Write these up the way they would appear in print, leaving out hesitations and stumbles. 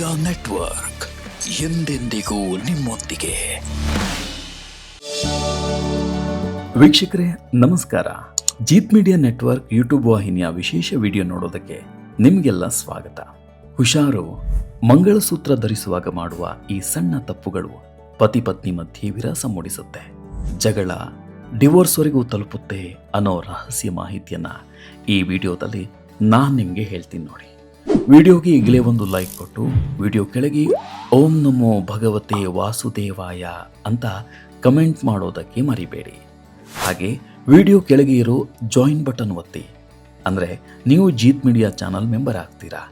Media network ಎಂದೆಂದಿಗೂ ನಿಮ್ಮೊಂದಿಗೆ. ವೀಕ್ಷಕರೇ ನಮಸ್ಕಾರ. ಜೀತ್ ಮೀಡಿಯಾ ನೆಟ್ವರ್ಕ್ ಯೂಟ್ಯೂಬ್ ವಾಹಿನಿಯ ವಿಶೇಷ ವಿಡಿಯೋ ನೋಡೋದಕ್ಕೆ ನಿಮಗೆಲ್ಲ ಸ್ವಾಗತ. ಹುಷಾರು, ಮಂಗಳಸೂತ್ರ ಧರಿಸುವಾಗ ಮಾಡುವ ಈ ಸಣ್ಣ ತಪ್ಪುಗಳು ಪತಿ ಪತ್ನಿ ಮಧ್ಯೆ ವಿರಸ ಮೂಡಿಸುತ್ತೆ, ಜಗಳ, ಡಿವೋರ್ಸ್ವರೆಗೂ ತಲುಪುತ್ತೆ ಅನ್ನೋ ರಹಸ್ಯ ಮಾಹಿತಿಯನ್ನ ಈ ವಿಡಿಯೋದಲ್ಲಿ ನಾನು ನಿಮಗೆ ಹೇಳ್ತೀನಿ ನೋಡಿ. ವಿಡಿಯೋಗೆ ಈಗಲೇ ಒಂದು ಲೈಕ್ ಕೊಟ್ಟು ವಿಡಿಯೋ ಕೆಳಗೆ ಓಂ ನಮೋ ಭಗವತೆ ವಾಸುದೇವಾಯ ಅಂತ ಕಮೆಂಟ್ ಮಾಡೋದಕ್ಕೆ ಮರಿಬೇಡಿ. ಹಾಗೆ ವಿಡಿಯೋ ಕೆಳಗೆ ಇರೋ ಜಾಯಿನ್ ಬಟನ್ ಒತ್ತಿ, ಅಂದರೆ ನೀವು ಜೀತ್ ಮೀಡಿಯಾ ಚಾನಲ್ ಮೆಂಬರ್ ಆಗ್ತೀರಾ.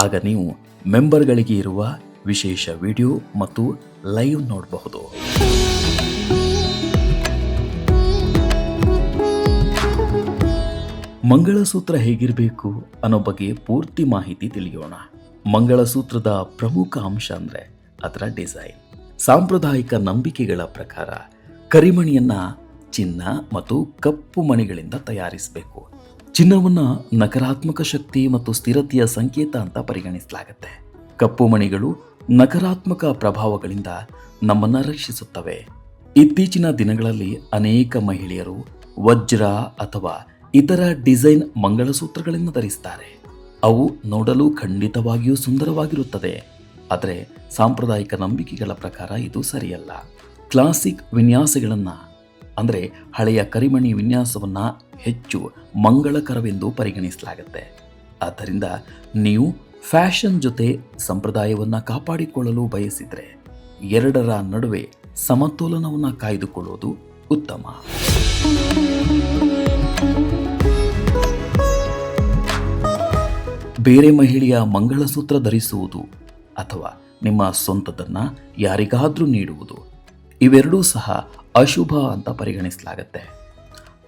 ಆಗ ನೀವು ಮೆಂಬರ್ಗಳಿಗೆ ಇರುವ ವಿಶೇಷ ವಿಡಿಯೋ ಮತ್ತು ಲೈವ್ ನೋಡಬಹುದು. ಮಂಗಳಸೂತ್ರ ಹೇಗಿರಬೇಕು ಅನ್ನೋ ಬಗ್ಗೆ ಪೂರ್ತಿ ಮಾಹಿತಿ ತಿಳಿಯೋಣ. ಮಂಗಳಸೂತ್ರದ ಪ್ರಮುಖ ಅಂಶ ಅಂದರೆ ಅದರ ಡಿಸೈನ್. ಸಾಂಪ್ರದಾಯಿಕ ನಂಬಿಕೆಗಳ ಪ್ರಕಾರ ಕರಿಮಣಿಯನ್ನ ಚಿನ್ನ ಮತ್ತು ಕಪ್ಪು ಮಣಿಗಳಿಂದ ತಯಾರಿಸಬೇಕು. ಚಿನ್ನವನ್ನ ನಕಾರಾತ್ಮಕ ಶಕ್ತಿ ಮತ್ತು ಸ್ಥಿರತೆಯ ಸಂಕೇತ ಅಂತ ಪರಿಗಣಿಸಲಾಗುತ್ತೆ. ಕಪ್ಪು ಮಣಿಗಳು ನಕಾರಾತ್ಮಕ ಪ್ರಭಾವಗಳಿಂದ ನಮ್ಮನ್ನ ರಕ್ಷಿಸುತ್ತವೆ. ಇತ್ತೀಚಿನ ದಿನಗಳಲ್ಲಿ ಅನೇಕ ಮಹಿಳೆಯರು ವಜ್ರ ಅಥವಾ ಇತರ ಡಿಸೈನ್ ಮಂಗಳಸೂತ್ರಗಳನ್ನು ಧರಿಸ್ತಾರೆ. ಅವು ನೋಡಲು ಖಂಡಿತವಾಗಿಯೂ ಸುಂದರವಾಗಿರುತ್ತದೆ, ಆದರೆ ಸಾಂಪ್ರದಾಯಿಕ ನಂಬಿಕೆಗಳ ಪ್ರಕಾರ ಇದು ಸರಿಯಲ್ಲ. ಕ್ಲಾಸಿಕ್ ವಿನ್ಯಾಸಗಳನ್ನು ಅಂದರೆ ಹಳೆಯ ಕರಿಮಣಿ ವಿನ್ಯಾಸವನ್ನು ಹೆಚ್ಚು ಮಂಗಳಕರವೆಂದು ಪರಿಗಣಿಸಲಾಗುತ್ತೆ. ಆದ್ದರಿಂದ ನೀವು ಫ್ಯಾಷನ್ ಜೊತೆ ಸಂಪ್ರದಾಯವನ್ನು ಕಾಪಾಡಿಕೊಳ್ಳಲು ಬಯಸಿದರೆ ಎರಡರ ನಡುವೆ ಸಮತೋಲನವನ್ನು ಕಾಯ್ದುಕೊಳ್ಳುವುದು ಉತ್ತಮ. ಬೇರೆ ಮಹಿಳೆಯ ಮಂಗಳಸೂತ್ರ ಧರಿಸುವುದು ಅಥವಾ ನಿಮ್ಮ ಸ್ವಂತದನ್ನು ಯಾರಿಗಾದರೂ ನೀಡುವುದು, ಇವೆರಡೂ ಸಹ ಅಶುಭ ಅಂತ ಪರಿಗಣಿಸಲಾಗುತ್ತೆ.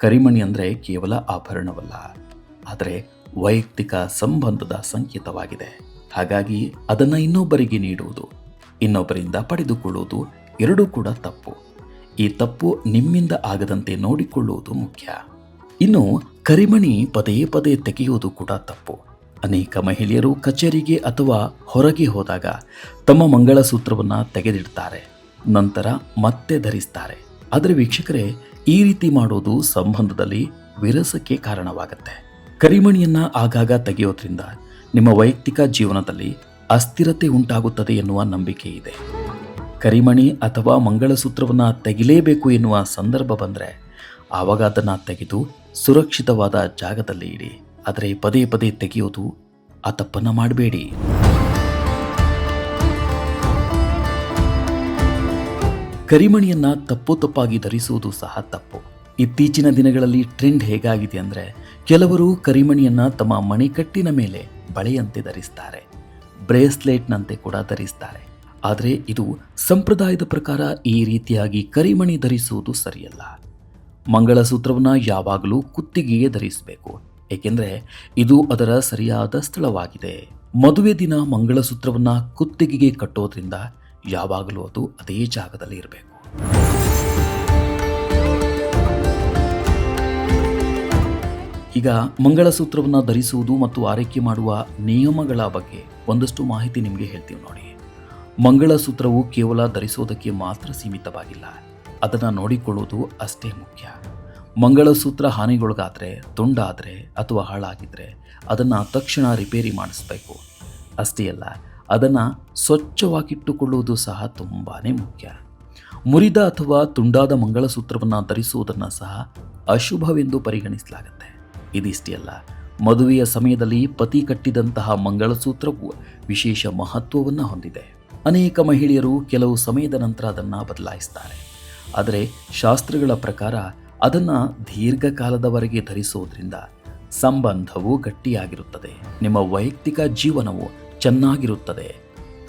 ಕರಿಮಣಿ ಅಂದರೆ ಕೇವಲ ಆಭರಣವಲ್ಲ, ಆದರೆ ವೈಯಕ್ತಿಕ ಸಂಬಂಧದ ಸಂಕೇತವಾಗಿದೆ. ಹಾಗಾಗಿ ಅದನ್ನು ಇನ್ನೊಬ್ಬರಿಗೆ ನೀಡುವುದು, ಇನ್ನೊಬ್ಬರಿಂದ ಪಡೆದುಕೊಳ್ಳುವುದು ಎರಡೂ ಕೂಡ ತಪ್ಪು. ಈ ತಪ್ಪು ನಿಮ್ಮಿಂದ ಆಗದಂತೆ ನೋಡಿಕೊಳ್ಳುವುದು ಮುಖ್ಯ. ಇನ್ನು ಕರಿಮಣಿ ಪದೇ ಪದೇ ತೆಗೆಯುವುದು ಕೂಡ ತಪ್ಪು. ಅನೇಕ ಮಹಿಳೆಯರು ಕಚೇರಿಗೆ ಅಥವಾ ಹೊರಗೆ ಹೋದಾಗ ತಮ್ಮ ಮಂಗಳಸೂತ್ರವನ್ನು ತೆಗೆದಿಡ್ತಾರೆ, ನಂತರ ಮತ್ತೆ ಧರಿಸ್ತಾರೆ. ಆದರೆ ವೀಕ್ಷಕರೇ, ಈ ರೀತಿ ಮಾಡೋದು ಸಂಬಂಧದಲ್ಲಿ ವಿರಸಕ್ಕೆ ಕಾರಣವಾಗುತ್ತೆ. ಕರಿಮಣಿಯನ್ನ ಆಗಾಗ ತೆಗೆಯೋದ್ರಿಂದ ನಿಮ್ಮ ವೈಯಕ್ತಿಕ ಜೀವನದಲ್ಲಿ ಅಸ್ಥಿರತೆ ಉಂಟಾಗುತ್ತದೆ ಎನ್ನುವ ನಂಬಿಕೆ ಇದೆ. ಕರಿಮಣಿ ಅಥವಾ ಮಂಗಳಸೂತ್ರವನ್ನು ತೆಗಿಲೇಬೇಕು ಎನ್ನುವ ಸಂದರ್ಭ ಬಂದರೆ ಆವಾಗ ಅದನ್ನು ತೆಗೆದು ಸುರಕ್ಷಿತವಾದ ಜಾಗದಲ್ಲಿ ಇಡಿ. ಆದರೆ ಪದೇ ಪದೇ ತೆಗೆಯೋದು, ಆ ತಪ್ಪನ್ನು ಮಾಡಬೇಡಿ. ಕರಿಮಣಿಯನ್ನ ತಪ್ಪಾಗಿ ಧರಿಸುವುದು ಸಹ ತಪ್ಪು. ಇತ್ತೀಚಿನ ದಿನಗಳಲ್ಲಿ ಟ್ರೆಂಡ್ ಹೇಗಾಗಿದೆ ಅಂದರೆ, ಕೆಲವರು ಕರಿಮಣಿಯನ್ನ ತಮ್ಮ ಮಣಿಕಟ್ಟಿನ ಮೇಲೆ ಬಳೆಯಂತೆ ಧರಿಸ್ತಾರೆ, ಬ್ರೇಸ್ಲೆಟ್ನಂತೆ ಕೂಡ ಧರಿಸ್ತಾರೆ. ಆದರೆ ಇದು ಸಂಪ್ರದಾಯದ ಪ್ರಕಾರ ಈ ರೀತಿಯಾಗಿ ಕರಿಮಣಿ ಧರಿಸುವುದು ಸರಿಯಲ್ಲ. ಮಂಗಳಸೂತ್ರವನ್ನು ಯಾವಾಗಲೂ ಕುತ್ತಿಗೆಗೆ ಧರಿಸಬೇಕು, ಏಕೆಂದರೆ ಇದು ಅದರ ಸರಿಯಾದ ಸ್ಥಳವಾಗಿದೆ. ಮದುವೆ ದಿನ ಮಂಗಳಸೂತ್ರವನ್ನು ಕುತ್ತಿಗೆಗೆ ಕಟ್ಟೋದ್ರಿಂದ ಯಾವಾಗಲೂ ಅದು ಅದೇ ಜಾಗದಲ್ಲಿ ಇರಬೇಕು. ಈಗ ಮಂಗಳಸೂತ್ರವನ್ನು ಧರಿಸುವುದು ಮತ್ತು ಆರೈಕೆ ಮಾಡುವ ನಿಯಮಗಳ ಬಗ್ಗೆ ಒಂದಷ್ಟು ಮಾಹಿತಿ ನಿಮಗೆ ಹೇಳ್ತೀವಿ ನೋಡಿ. ಮಂಗಳಸೂತ್ರವು ಕೇವಲ ಧರಿಸೋದಕ್ಕೆ ಮಾತ್ರ ಸೀಮಿತವಾಗಿಲ್ಲ, ಅದನ್ನು ನೋಡಿಕೊಳ್ಳುವುದು ಅಷ್ಟೇ ಮುಖ್ಯ. ಮಂಗಳಸೂತ್ರ ಹಾನಿಗೊಳಗಾದರೆ, ತುಂಡಾದರೆ ಅಥವಾ ಹಾಳಾಗಿದ್ದರೆ ಅದನ್ನು ತಕ್ಷಣ ರಿಪೇರಿ ಮಾಡಿಸಬೇಕು. ಅಷ್ಟೇ ಅಲ್ಲ, ಅದನ್ನು ಸ್ವಚ್ಛವಾಗಿಟ್ಟುಕೊಳ್ಳುವುದು ಸಹ ತುಂಬಾ ಮುಖ್ಯ. ಮುರಿದ ಅಥವಾ ತುಂಡಾದ ಮಂಗಳಸೂತ್ರವನ್ನು ಧರಿಸುವುದನ್ನು ಸಹ ಅಶುಭವೆಂದು ಪರಿಗಣಿಸಲಾಗುತ್ತೆ. ಇದಿಷ್ಟೇ ಅಲ್ಲ, ಮದುವೆಯ ಸಮಯದಲ್ಲಿ ಪತಿ ಕಟ್ಟಿದಂತಹ ಮಂಗಳಸೂತ್ರವು ವಿಶೇಷ ಮಹತ್ವವನ್ನು ಹೊಂದಿದೆ. ಅನೇಕ ಮಹಿಳೆಯರು ಕೆಲವು ಸಮಯದ ನಂತರ ಅದನ್ನು ಬದಲಾಯಿಸ್ತಾರೆ, ಆದರೆ ಶಾಸ್ತ್ರಗಳ ಪ್ರಕಾರ ಅದನ್ನು ದೀರ್ಘಕಾಲದವರೆಗೆ ಧರಿಸುವುದರಿಂದ ಸಂಬಂಧವು ಗಟ್ಟಿಯಾಗಿರುತ್ತದೆ, ನಿಮ್ಮ ವೈಯಕ್ತಿಕ ಜೀವನವು ಚೆನ್ನಾಗಿರುತ್ತದೆ.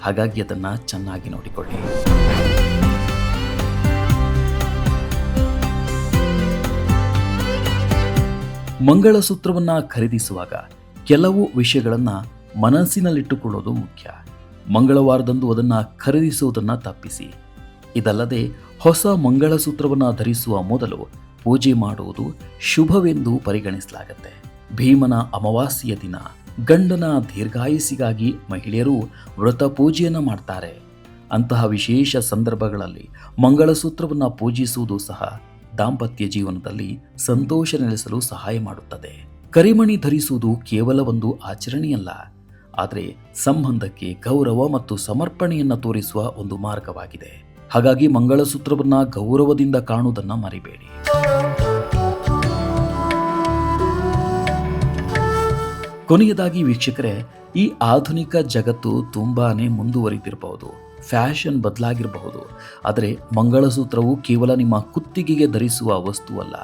ಹಾಗಾಗಿ ಅದನ್ನು ಚೆನ್ನಾಗಿ ನೋಡಿಕೊಳ್ಳಿ. ಮಂಗಳಸೂತ್ರವನ್ನು ಖರೀದಿಸುವಾಗ ಕೆಲವು ವಿಷಯಗಳನ್ನು ಮನಸ್ಸಿನಲ್ಲಿಟ್ಟುಕೊಳ್ಳೋದು ಮುಖ್ಯ. ಮಂಗಳವಾರದಂದು ಅದನ್ನು ಖರೀದಿಸುವುದನ್ನು ತಪ್ಪಿಸಿ. ಇದಲ್ಲದೆ ಹೊಸ ಮಂಗಳಸೂತ್ರವನ್ನು ಧರಿಸುವ ಮೊದಲು ಪೂಜೆ ಮಾಡುವುದು ಶುಭವೆಂದು ಪರಿಗಣಿಸಲಾಗುತ್ತೆ. ಭೀಮನ ಅಮಾವಾಸ್ಯೆಯ ದಿನ ಗಂಡನ ದೀರ್ಘಾಯುಸ್ಸಿಗಾಗಿ ಮಹಿಳೆಯರು ವ್ರತ ಪೂಜೆಯನ್ನು ಮಾಡ್ತಾರೆ. ಅಂತಹ ವಿಶೇಷ ಸಂದರ್ಭಗಳಲ್ಲಿ ಮಂಗಳಸೂತ್ರವನ್ನು ಪೂಜಿಸುವುದು ಸಹ ದಾಂಪತ್ಯ ಜೀವನದಲ್ಲಿ ಸಂತೋಷ ನೆಲೆಸಲು ಸಹಾಯ ಮಾಡುತ್ತದೆ. ಕರಿಮಣಿ ಧರಿಸುವುದು ಕೇವಲ ಒಂದು ಆಚರಣೆಯಲ್ಲ, ಆದರೆ ಸಂಬಂಧಕ್ಕೆ ಗೌರವ ಮತ್ತು ಸಮರ್ಪಣೆಯನ್ನು ತೋರಿಸುವ ಒಂದು ಮಾರ್ಗವಾಗಿದೆ. ಹಾಗಾಗಿ ಮಂಗಳಸೂತ್ರವನ್ನು ಗೌರವದಿಂದ ಕಾಣುವುದನ್ನು ಮರಿಬೇಡಿ. ಕೊನೆಯದಾಗಿ ವೀಕ್ಷಕರೇ, ಈ ಆಧುನಿಕ ಜಗತ್ತು ತುಂಬಾನೇ ಮುಂದುವರಿದಿರಬಹುದು, ಫ್ಯಾಷನ್ ಬದಲಾಗಿರಬಹುದು, ಆದರೆ ಮಂಗಳಸೂತ್ರವು ಕೇವಲ ನಿಮ್ಮ ಕುತ್ತಿಗೆಗೆ ಧರಿಸುವ ವಸ್ತುವಲ್ಲ,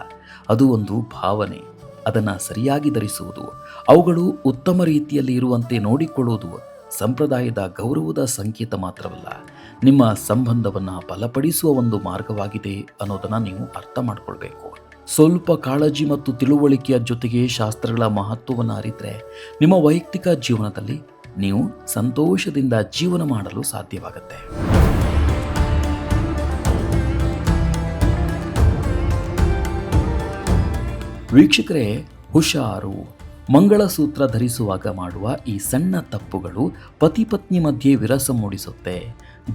ಅದು ಒಂದು ಭಾವನೆ. ಅದನ್ನು ಸರಿಯಾಗಿ ಧರಿಸುವುದು, ಅವುಗಳು ಉತ್ತಮ ರೀತಿಯಲ್ಲಿ ಇರುವಂತೆ ನೋಡಿಕೊಳ್ಳುವುದು ಸಂಪ್ರದಾಯದ ಗೌರವದ ಸಂಕೇತ ಮಾತ್ರವಲ್ಲ, ನಿಮ್ಮ ಸಂಬಂಧವನ್ನು ಬಲಪಡಿಸುವ ಒಂದು ಮಾರ್ಗವಾಗಿದೆ ಅನ್ನೋದನ್ನು ನೀವು ಅರ್ಥ ಮಾಡಿಕೊಳ್ಬೇಕು. ಸ್ವಲ್ಪ ಕಾಳಜಿ ಮತ್ತು ತಿಳುವಳಿಕೆಯ ಜೊತೆಗೆ ಶಾಸ್ತ್ರಗಳ ಮಹತ್ವವನ್ನು ಅರಿತರೆ ನಿಮ್ಮ ವೈಯಕ್ತಿಕ ಜೀವನದಲ್ಲಿ ನೀವು ಸಂತೋಷದಿಂದ ಜೀವನ ಮಾಡಲು ಸಾಧ್ಯವಾಗುತ್ತೆ. ವೀಕ್ಷಕರೇ, ಹುಷಾರು! ಮಂಗಳಸೂತ್ರ ಧರಿಸುವಾಗ ಮಾಡುವ ಈ ಸಣ್ಣ ತಪ್ಪುಗಳು ಪತಿ ಪತ್ನಿ ಮಧ್ಯೆ ವಿರಸ ಮೂಡಿಸುತ್ತೆ,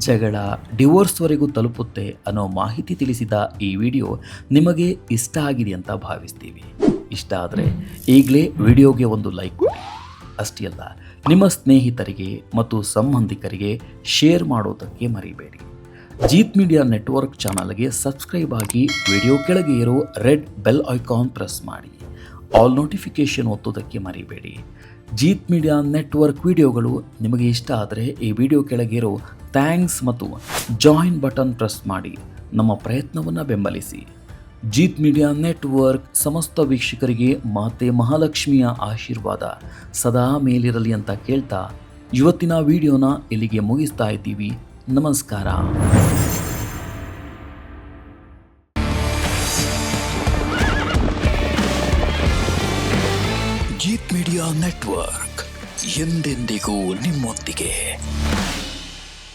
ಜಗಳ, ಡಿವೋರ್ಸ್ವರೆಗೂ ತಲುಪುತ್ತೆ ಅನ್ನೋ ಮಾಹಿತಿ ತಿಳಿಸಿದ ಈ ವಿಡಿಯೋ ನಿಮಗೆ ಇಷ್ಟ ಆಗಿದೆ ಅಂತ ಭಾವಿಸ್ತೀವಿ. ಇಷ್ಟ ಆದರೆ ಈಗಲೇ ವಿಡಿಯೋಗೆ ಒಂದು ಲೈಕ್ ಕೊಡಿ. ಅಷ್ಟೇ ಅಲ್ಲ, ನಿಮ್ಮ ಸ್ನೇಹಿತರಿಗೆ ಮತ್ತು ಸಂಬಂಧಿಕರಿಗೆ ಶೇರ್ ಮಾಡೋದಕ್ಕೆ ಮರಿಬೇಡಿ. ಜೀತ್ ಮೀಡಿಯಾ ನೆಟ್ವರ್ಕ್ ಚಾನಲ್ಗೆ ಸಬ್ಸ್ಕ್ರೈಬ್ ಆಗಿ ವಿಡಿಯೋ ಕೆಳಗೆ ಇರೋ ರೆಡ್ ಬೆಲ್ ಐಕಾನ್ ಪ್ರೆಸ್ ಮಾಡಿ. ಆಲ್ ನೋಟಿಫಿಕೇಶನ್ ಒತ್ತೋದಕ್ಕೆ ಮರಿಬೇಡಿ. ಜೀತ್ ಮೀಡಿಯಾ ನೆಟ್ವರ್ಕ್ ವಿಡಿಯೋಗಳು ನಿಮಗೆ ಇಷ್ಟ ಆದರೆ ಈ ವಿಡಿಯೋ ಕೆಳಗಿರೋ ಥ್ಯಾಂಕ್ಸ್ ಮತ್ತು ಜಾಯಿನ್ ಬಟನ್ ಪ್ರೆಸ್ ಮಾಡಿ ನಮ್ಮ ಪ್ರಯತ್ನವನ್ನು ಬೆಂಬಲಿಸಿ. ಜೀತ್ ಮೀಡಿಯಾ ನೆಟ್ವರ್ಕ್ ಸಮಸ್ತ ವೀಕ್ಷಕರಿಗೆ ಮಾತೆ ಮಹಾಲಕ್ಷ್ಮಿಯ ಆಶೀರ್ವಾದ ಸದಾ ಮೇಲಿರಲಿ ಅಂತ ಕೇಳ್ತಾ ಇವತ್ತಿನ ವಿಡಿಯೋನ ಇಲ್ಲಿಗೆ ಮುಗಿಸ್ತಾ ಇದ್ದೀವಿ. ನಮಸ್ಕಾರ. ಜೀತ್ ಮೀಡಿಯಾ ನೆಟ್ವರ್ಕ್ ಎಂದೆಂದಿಗೂ ನಿಮ್ಮೊಂದಿಗೆ.